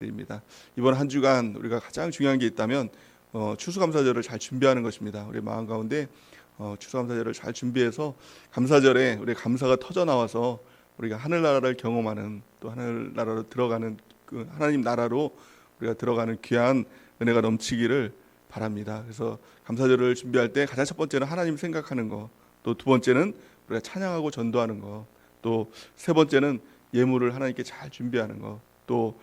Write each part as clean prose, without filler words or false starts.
입니다. 이번 한 주간 우리가 가장 중요한 게 있다면 추수감사절을 잘 준비하는 것입니다. 우리 마음 가운데 추수감사절을 잘 준비해서 감사절에 우리 감사가 터져 나와서 우리가 하늘나라를 경험하는, 또 하늘나라로 들어가는 그 하나님 나라로 우리가 들어가는 귀한 은혜가 넘치기를 바랍니다. 그래서 감사절을 준비할 때 가장 첫 번째는 하나님 생각하는 거, 또 두 번째는 우리가 찬양하고 전도하는 거, 또 세 번째는 예물을 하나님께 잘 준비하는 거, 또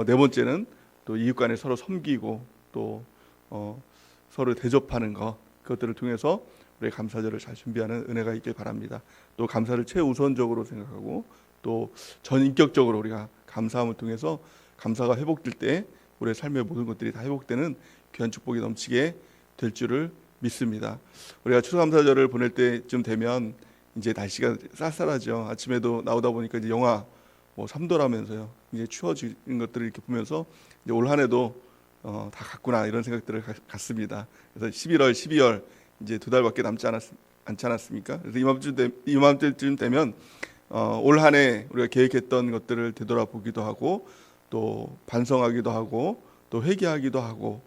네 번째는 또 이웃 간에 서로 섬기고 또 서로 대접하는 것, 그것들을 통해서 우리 감사절을 잘 준비하는 은혜가 있길 바랍니다. 또 감사를 최우선적으로 생각하고 또 전인격적으로 우리가 감사함을 통해서 감사가 회복될 때 우리의 삶의 모든 것들이 다 회복되는 귀한 축복이 넘치게 될 줄을 믿습니다. 우리가 추수감사절을 보낼 때쯤 되면 이제 날씨가 쌀쌀하죠. 아침에도 나오다 보니까 이제 영하 3도라면서요. 이제 추워지는 것들을 이렇게 보면서 이제 올 한 해도 다 갔구나 이런 생각들을 갖습니다. 그래서 11월, 12월 이제 두 달밖에 남지 않지 않았습니까? 그래서 이맘때쯤 되면 올 한 해 우리가 계획했던 것들을 되돌아보기도 하고 또 반성하기도 하고 또 회개하기도 하고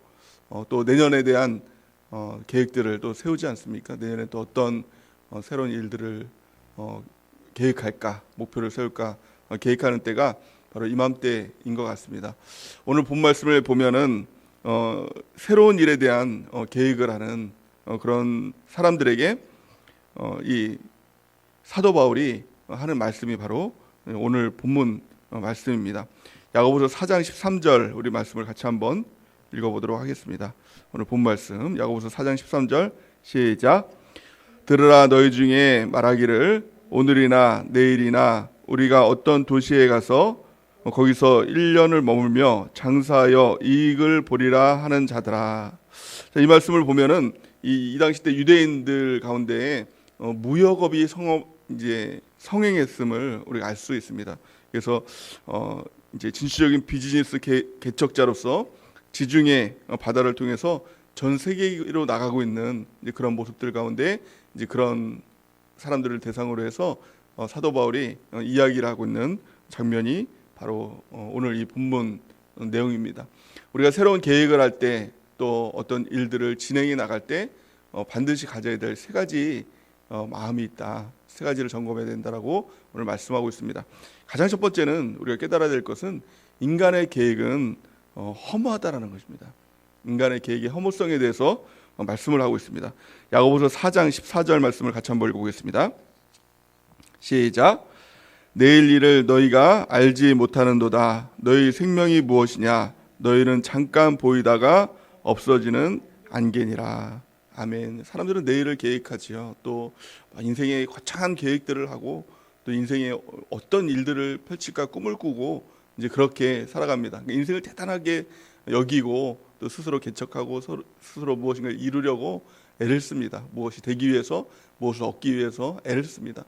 또 내년에 대한 계획들을 또 세우지 않습니까? 내년에 또 어떤 새로운 일들을 계획할까, 목표를 세울까 계획하는 때가 바로 이맘때인 것 같습니다. 오늘 본 말씀을 보면은 새로운 일에 대한 계획을 하는 그런 사람들에게 이 사도 바울이 하는 말씀이 바로 오늘 본문 말씀입니다. 야고보서 4장 13절 우리 말씀을 같이 한번 읽어보도록 하겠습니다. 오늘 본 말씀 야고보서 4장 13절 시작. 들으라, 너희 중에 말하기를 오늘이나 내일이나 우리가 어떤 도시에 가서 거기서 1년을 머물며 장사하여 이익을 보리라 하는 자들아. 자, 이 말씀을 보면은 이 당시 때 유대인들 가운데 무역업이 성행했음을 우리가 알 수 있습니다. 그래서 이제 진취적인 비즈니스 개척자로서 지중해 바다를 통해서 전 세계로 나가고 있는 이제 그런 모습들 가운데 이제 그런 사람들을 대상으로 해서 사도 바울이 이야기를 하고 있는 장면이 바로 오늘 이 본문 내용입니다. 우리가 새로운 계획을 할 때 또 어떤 일들을 진행해 나갈 때 반드시 가져야 될 세 가지 마음이 있다. 세 가지를 점검해야 된다라고 오늘 말씀하고 있습니다. 가장 첫 번째는 우리가 깨달아야 될 것은 인간의 계획은 허무하다라는 것입니다. 인간의 계획의 허무성에 대해서 말씀을 하고 있습니다. 야고보서 4장 14절 말씀을 같이 한번 읽어보겠습니다. 시작. 내일 일을 너희가 알지 못하는도다. 너희 생명이 무엇이냐? 너희는 잠깐 보이다가 없어지는 안개니라. 아멘. 사람들은 내일을 계획하지요. 또 인생의 거창한 계획들을 하고 또 인생에 어떤 일들을 펼칠까 꿈을 꾸고 이제 그렇게 살아갑니다. 인생을 대단하게 여기고 또 스스로 개척하고 스스로 무엇인가를 이루려고 애를 씁니다. 무엇이 되기 위해서, 무엇을 얻기 위해서 애를 씁니다.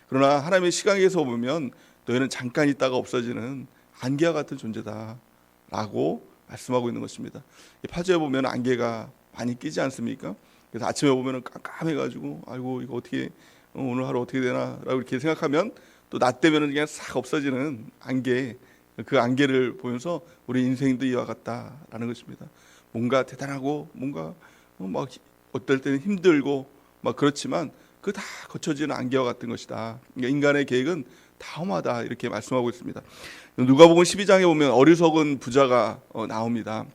그러나 하나님의 시각에서 보면 너희는 잠깐 있다가 없어지는 안개와 같은 존재다라고 말씀하고 있는 것입니다. 파주에 보면 안개가 많이 끼지 않습니까? 그래서 아침에 보면 깜깜해가지고 아이고 이거 어떻게 오늘 하루 어떻게 되나라고 이렇게 생각하면 또 낮 되면 그냥 싹 없어지는 안개, 그 안개를 보면서 우리 인생도 이와 같다라는 것입니다. 뭔가 대단하고 뭔가 막 어떨 때는 힘들고 막 그렇지만 그 다 거쳐지는 안개와 같은 것이다. 그러니까 인간의 계획은 다 험하다 이렇게 말씀하고 있습니다. 누가복음 12장에 보면 어리석은 부자가 나옵니다.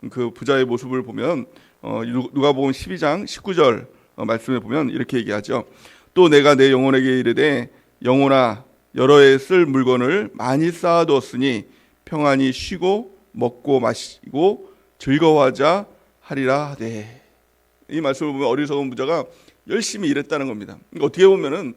그 부자의 모습을 보면 누가복음 12장 19절 말씀에 보면 이렇게 얘기하죠. 또 내가 내 영혼에게 이르되 영혼아 여러 해 쓸 물건을 많이 쌓아두었으니 평안히 쉬고 먹고 마시고 즐거워하자 하리라 하되. 이 말씀을 보면 어리석은 부자가 열심히 일했다는 겁니다. 그러니까 어떻게 보면은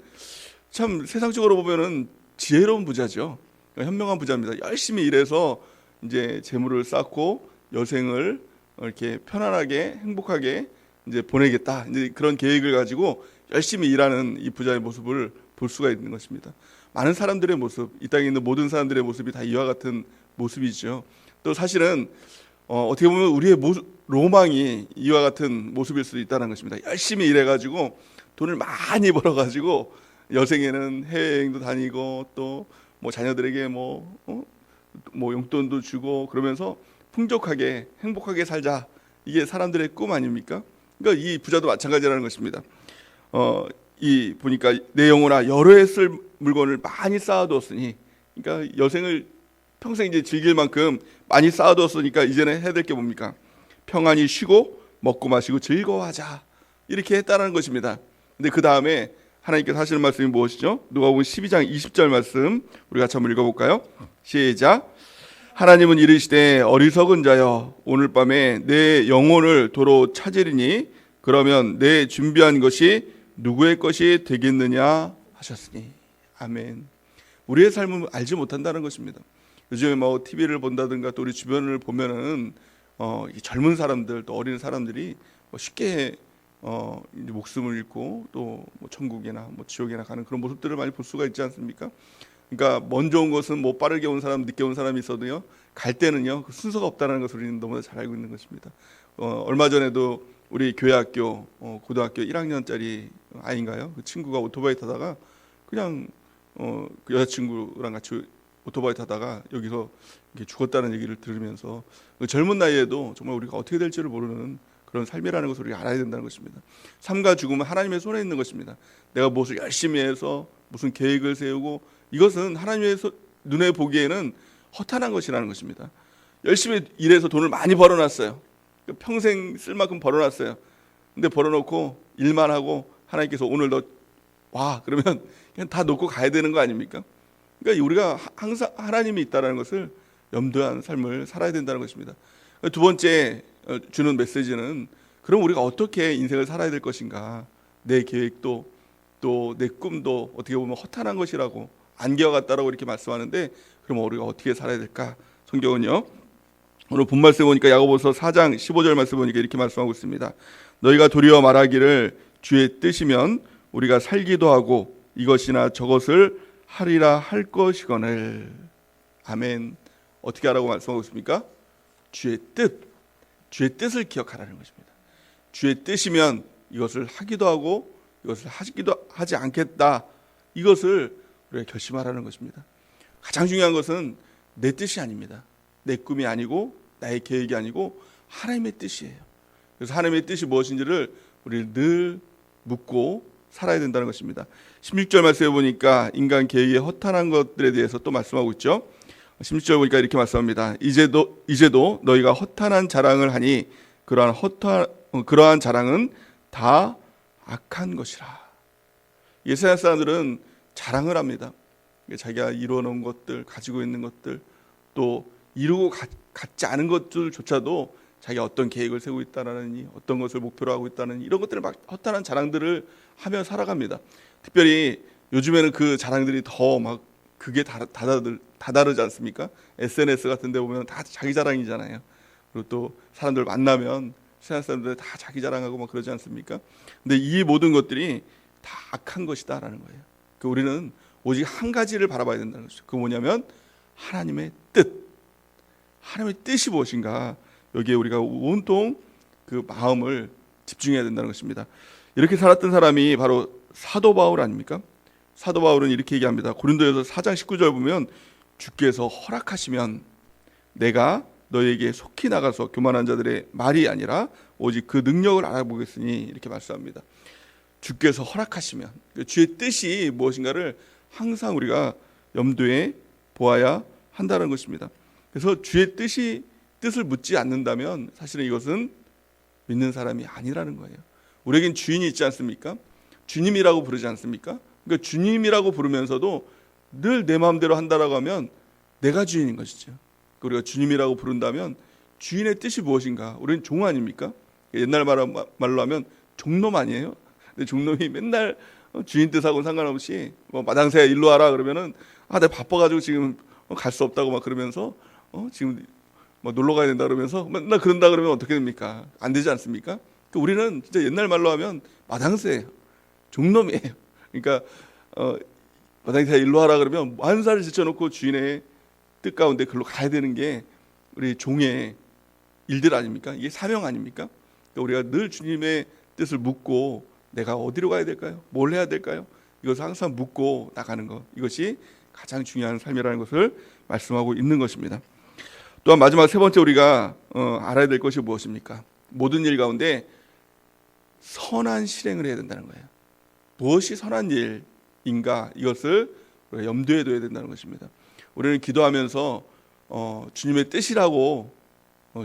참 세상적으로 보면은 지혜로운 부자죠. 그러니까 현명한 부자입니다. 열심히 일해서 이제 재물을 쌓고 여생을 이렇게 편안하게 행복하게 이제 보내겠다. 이제 그런 계획을 가지고 열심히 일하는 이 부자의 모습을 볼 수가 있는 것입니다. 많은 사람들의 모습, 이 땅에 있는 모든 사람들의 모습이 다 이와 같은 모습이죠. 또 사실은 어떻게 보면 우리의 로망이 이와 같은 모습일 수도 있다는 것입니다. 열심히 일해가지고 돈을 많이 벌어가지고 여생에는 해외여행도 다니고 또 뭐 자녀들에게 뭐 용돈도 주고 그러면서 풍족하게 행복하게 살자. 이게 사람들의 꿈 아닙니까? 그러니까 이 부자도 마찬가지라는 것입니다. 이 보니까 내 영혼아 여러 해 쓸 물건을 많이 쌓아두었으니, 그러니까 여생을 평생 이제 즐길 만큼 많이 쌓아두었으니까 이제는 해야 될 게 뭡니까? 평안히 쉬고 먹고 마시고 즐거워하자. 이렇게 했다는 것입니다. 근데 그 다음에 하나님께서 하시는 말씀이 무엇이죠? 누가복음 12장 20절 말씀 우리 같이 한번 읽어볼까요? 시작. 하나님은 이르시되 어리석은 자여 오늘 밤에 내 영혼을 도로 찾으리니 그러면 내 준비한 것이 누구의 것이 되겠느냐 하셨으니. 아멘. 우리의 삶은 알지 못한다는 것입니다. 요즘에 뭐 TV를 본다든가 또 우리 주변을 보면은 젊은 사람들 또 어린 사람들이 쉽게 이제 목숨을 잃고 또 뭐 천국이나 뭐 지옥이나 가는 그런 모습들을 많이 볼 수가 있지 않습니까? 그러니까 먼저 온 것은 뭐 빠르게 온 사람, 늦게 온 사람이 있어도요, 갈 때는요 그 순서가 없다는 것을 우리는 너무나 잘 알고 있는 것입니다. 얼마 전에도 우리 교회 학교 고등학교 1학년짜리 아이인가요? 그 친구가 오토바이 타다가 그냥 그 여자친구랑 같이 오토바이 타다가 여기서 이렇게 죽었다는 얘기를 들으면서 그 젊은 나이에도 정말 우리가 어떻게 될지를 모르는 그런 삶이라는 것을 우리가 알아야 된다는 것입니다. 삶과 죽음은 하나님의 손에 있는 것입니다. 내가 무엇을 열심히 해서 무슨 계획을 세우고 이것은 하나님의 눈에 보기에는 허탄한 것이라는 것입니다. 열심히 일해서 돈을 많이 벌어놨어요. 평생 쓸 만큼 벌어놨어요. 근데 벌어놓고 일만 하고 하나님께서 오늘 너 와 그러면 그냥 다 놓고 가야 되는 거 아닙니까? 그러니까 우리가 항상 하나님이 있다는 것을 염두한 삶을 살아야 된다는 것입니다. 두 번째 주는 메시지는 그럼 우리가 어떻게 인생을 살아야 될 것인가? 내 계획도 또 내 꿈도 어떻게 보면 허탄한 것이라고 안개와 같다라고 이렇게 말씀하는데, 그럼 우리가 어떻게 살아야 될까? 성경은요, 오늘 본 말씀 보니까 야고보서 4장 15절 말씀 보니까 이렇게 말씀하고 있습니다. 너희가 도리어 말하기를 주의 뜻이면 우리가 살기도 하고 이것이나 저것을 하리라 할 것이거늘. 아멘. 어떻게 하라고 말씀하고 있습니까? 주의 뜻을 기억하라는 것입니다. 주의 뜻이면 이것을 하기도 하고 이것을 하지 않겠다. 이것을 우리가 결심하라는 것입니다. 가장 중요한 것은 내 뜻이 아닙니다. 내 꿈이 아니고 나의 계획이 아니고 하나님의 뜻이에요. 그래서 하나님의 뜻이 무엇인지를 우리 늘 묻고 살아야 된다는 것입니다. 16절 말씀해 보니까 인간 계획의 허탄한 것들에 대해서 또 말씀하고 있죠. 16절 보니까 이렇게 말씀합니다. 이제도 너희가 허탄한 자랑을 하니 그러한 자랑은 다 악한 것이라. 세상 사람들은 자랑을 합니다. 자기가 이루어놓은 것들, 가지고 있는 것들, 또 이루고 갖지 않은 것들조차도 자기가 어떤 계획을 세우고 있다느니 어떤 것을 목표로 하고 있다느니 이런 것들을 막 허탄한 자랑들을 하며 살아갑니다. 특별히 요즘에는 그 자랑들이 더 막 그게 다르지 않습니까? SNS 같은 데 보면 다 자기 자랑이잖아요. 그리고 또 사람들 만나면 세상 사람들 다 자기 자랑하고 막 그러지 않습니까? 근데 이 모든 것들이 다 악한 것이다라는 거예요. 우리는 오직 한 가지를 바라봐야 된다는 것이죠. 그 뭐냐면 하나님의 뜻. 하나님의 뜻이 무엇인가? 여기에 우리가 온통 그 마음을 집중해야 된다는 것입니다. 이렇게 살았던 사람이 바로 사도 바울 아닙니까? 사도 바울은 이렇게 얘기합니다. 고린도전서 4장 19절 보면 주께서 허락하시면 내가 너에게 속히 나가서 교만한 자들의 말이 아니라 오직 그 능력을 알아보겠으니 이렇게 말씀합니다. 주께서 허락하시면 주의 뜻이 무엇인가를 항상 우리가 염두에 보아야 한다는 것입니다. 그래서 주의 뜻을 묻지 않는다면 사실은 이것은 믿는 사람이 아니라는 거예요. 우리에겐 주인이 있지 않습니까? 주님이라고 부르지 않습니까? 그러니까 주님이라고 부르면서도 늘 내 마음대로 한다라고 하면 내가 주인인 것이죠. 우리가 주님이라고 부른다면 주인의 뜻이 무엇인가? 우리는 종 아닙니까? 옛날 말로 하면 종놈 아니에요? 근데 종놈이 맨날 주인 뜻하고는 상관없이 뭐 마당새야 일로 와라 그러면은 내가 바빠가지고 지금 갈 수 없다고 막 그러면서 지금 뭐 놀러 가야 된다 그러면서 맨날 그런다 그러면 어떻게 됩니까? 안 되지 않습니까? 우리는 진짜 옛날 말로 하면 마당새예요. 종놈이에요. 그러니까 마당새야 일로 와라 그러면 만사를 제쳐놓고 주인의 뜻 가운데 글로 가야 되는 게 우리 종의 일들 아닙니까? 이게 사명 아닙니까? 우리가 늘 주님의 뜻을 묻고 내가 어디로 가야 될까요? 뭘 해야 될까요? 이것을 항상 묻고 나가는 것, 이것이 가장 중요한 삶이라는 것을 말씀하고 있는 것입니다. 또한 마지막 세 번째 우리가 알아야 될 것이 무엇입니까? 모든 일 가운데 선한 실행을 해야 된다는 거예요. 무엇이 선한 일인가, 이것을 우리가 염두에 둬야 된다는 것입니다. 우리는 기도하면서 주님의 뜻이라고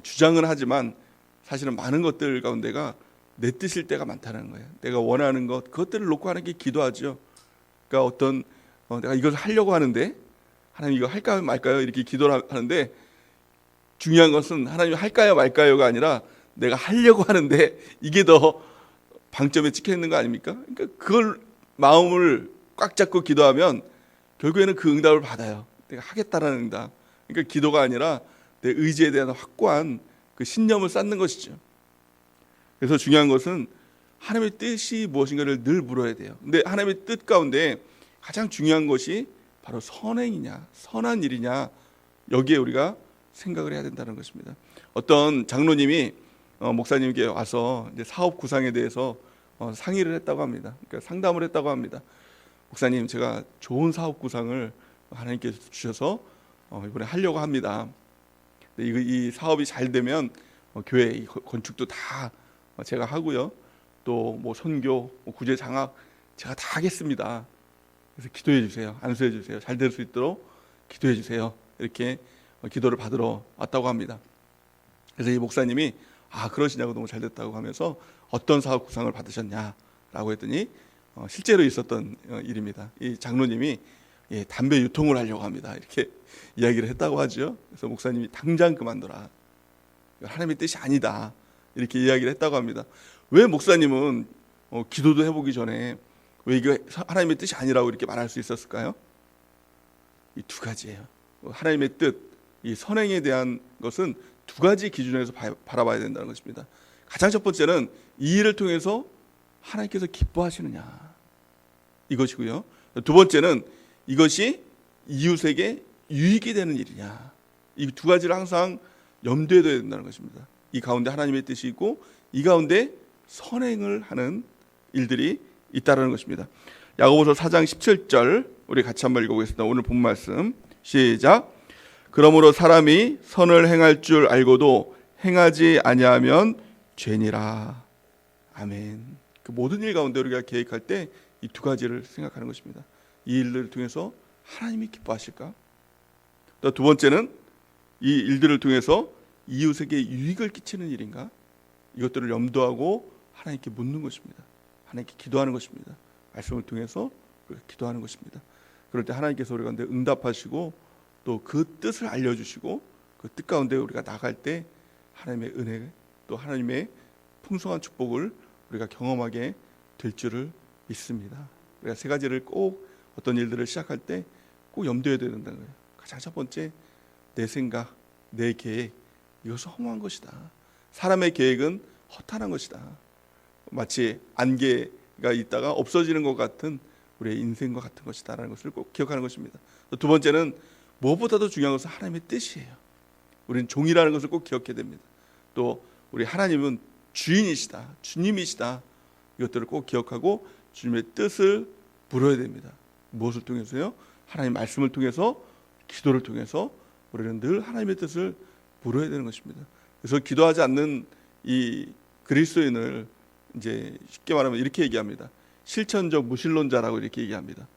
주장은 하지만 사실은 많은 것들 가운데가 내 뜻일 때가 많다는 거예요. 내가 원하는 것, 그것들을 놓고 하는 게 기도하죠. 그러니까 내가 이걸 하려고 하는데 하나님 이거 할까요 말까요 이렇게 기도를 하는데, 중요한 것은 하나님 할까요 말까요가 아니라 내가 하려고 하는데 이게 더 방점에 찍혀 있는 거 아닙니까? 그러니까 그걸 마음을 꽉 잡고 기도하면 결국에는 그 응답을 받아요. 내가 하겠다라는 응답. 그러니까 기도가 아니라 내 의지에 대한 확고한 그 신념을 쌓는 것이죠. 그래서 중요한 것은 하나님의 뜻이 무엇인가를 늘 물어야 돼요. 근데 하나님의 뜻 가운데 가장 중요한 것이 바로 선행이냐, 선한 일이냐, 여기에 우리가 생각을 해야 된다는 것입니다. 어떤 장로님이 목사님께 와서 이제 사업 구상에 대해서 상의를 했다고 합니다. 그러니까 상담을 했다고 합니다. 목사님, 제가 좋은 사업 구상을 하나님께서 주셔서 이번에 하려고 합니다. 이 사업이 잘 되면 교회 건축도 다 제가 하고요. 또 뭐 선교, 구제 장학 제가 다 하겠습니다. 그래서 기도해 주세요. 안수해 주세요. 잘 될 수 있도록 기도해 주세요. 이렇게 기도를 받으러 왔다고 합니다. 그래서 이 목사님이 그러시냐고, 너무 잘 됐다고 하면서 어떤 사업 구상을 받으셨냐라고 했더니 실제로 있었던 일입니다. 이 장로님이 담배 유통을 하려고 합니다. 이렇게 이야기를 했다고 하죠. 그래서 목사님이 당장 그만둬라. 하나님의 뜻이 아니다. 이렇게 이야기를 했다고 합니다. 왜 목사님은 기도도 해보기 전에 왜 이게 하나님의 뜻이 아니라고 이렇게 말할 수 있었을까요? 이 두 가지예요. 하나님의 뜻, 이 선행에 대한 것은 두 가지 기준에서 바라봐야 된다는 것입니다. 가장 첫 번째는 이 일을 통해서 하나님께서 기뻐하시느냐, 이것이고요. 두 번째는 이것이 이웃에게 유익이 되는 일이냐, 이 두 가지를 항상 염두에 둬야 된다는 것입니다. 이 가운데 하나님의 뜻이 있고 이 가운데 선행을 하는 일들이 있다는 것입니다. 야고보서 4장 17절 우리 같이 한번 읽어보겠습니다. 오늘 본 말씀 시작. 그러므로 사람이 선을 행할 줄 알고도 행하지 아니하면 죄니라. 아멘. 그 모든 일 가운데 우리가 계획할 때 이 두 가지를 생각하는 것입니다. 이 일들을 통해서 하나님이 기뻐하실까? 또 두 번째는 이 일들을 통해서 이웃에게 유익을 끼치는 일인가? 이것들을 염두하고 하나님께 묻는 것입니다. 하나님께 기도하는 것입니다. 말씀을 통해서 기도하는 것입니다. 그럴 때 하나님께서 우리 가운데 응답하시고 또 그 뜻을 알려주시고 그 뜻 가운데 우리가 나갈 때 하나님의 은혜, 또 하나님의 풍성한 축복을 우리가 경험하게 될 줄을 믿습니다. 우리가 세 가지를 꼭 어떤 일들을 시작할 때 꼭 염두에 둬야 된다는 거예요. 가장 첫 번째, 내 생각, 내 계획, 이것은 허무한 것이다. 사람의 계획은 허탄한 것이다. 마치 안개가 있다가 없어지는 것 같은 우리의 인생과 같은 것이다라는 것을 꼭 기억하는 것입니다. 두 번째는 무엇보다도 중요한 것은 하나님의 뜻이에요. 우리는 종이라는 것을 꼭 기억해야 됩니다. 또 우리 하나님은 주인이시다, 주님이시다. 이것들을 꼭 기억하고 주님의 뜻을 물어야 됩니다. 무엇을 통해서요? 하나님 말씀을 통해서, 기도를 통해서 우리는 늘 하나님의 뜻을 물어야 되는 것입니다. 그래서 기도하지 않는 이 그리스도인을 이제 쉽게 말하면 이렇게 얘기합니다. 실천적 무신론자라고 이렇게 얘기합니다.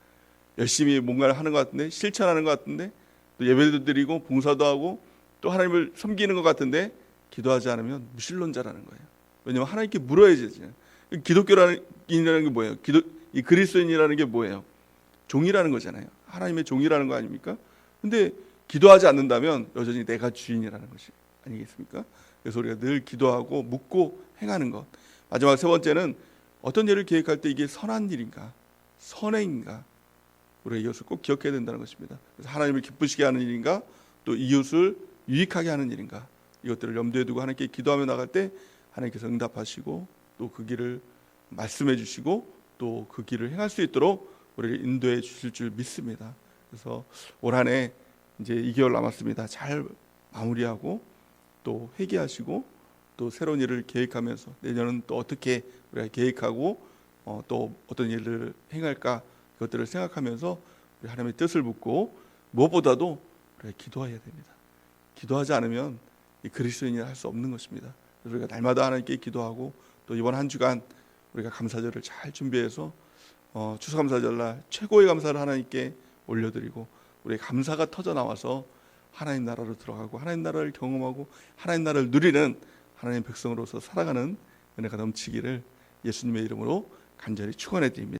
열심히 뭔가를 하는 것 같은데, 실천하는 것 같은데, 또 예배도 드리고 봉사도 하고 또 하나님을 섬기는 것 같은데 기도하지 않으면 무신론자라는 거예요. 왜냐하면 하나님께 물어야지. 기독교라는 게 뭐예요? 이 그리스도인이라는 게 뭐예요? 종이라는 거잖아요. 하나님의 종이라는 거 아닙니까? 근데 기도하지 않는다면 여전히 내가 주인이라는 것이 아니겠습니까? 그래서 우리가 늘 기도하고 묻고 행하는 것. 마지막 세 번째는 어떤 일을 계획할 때 이게 선한 일인가, 선행인가, 우리가 이것을 꼭 기억해야 된다는 것입니다. 그래서 하나님을 기쁘시게 하는 일인가, 또 이웃을 유익하게 하는 일인가, 이것들을 염두에 두고 하나님께 기도하며 나갈 때 하나님께서 응답하시고 또 그 길을 말씀해 주시고 또 그 길을 행할 수 있도록 우리를 인도해 주실 줄 믿습니다. 그래서 올 한 해 이제 2개월 남았습니다. 잘 마무리하고 또 회개하시고 또 새로운 일을 계획하면서 내년은 또 어떻게 우리가 계획하고 또 어떤 일을 행할까, 그것들을 생각하면서 우리 하나님의 뜻을 묻고 무엇보다도 우리가 기도해야 됩니다. 기도하지 않으면 이 그리스도인이 할 수 없는 것입니다. 그래서 우리가 날마다 하나님께 기도하고 또 이번 한 주간 우리가 감사절을 잘 준비해서 추수감사절날 최고의 감사를 하나님께 올려드리고 우리의 감사가 터져 나와서 하나님 나라로 들어가고 하나님 나라를 경험하고 하나님 나라를 누리는 하나님 백성으로서 살아가는 은혜가 넘치기를 예수님의 이름으로 간절히 축원해 드립니다.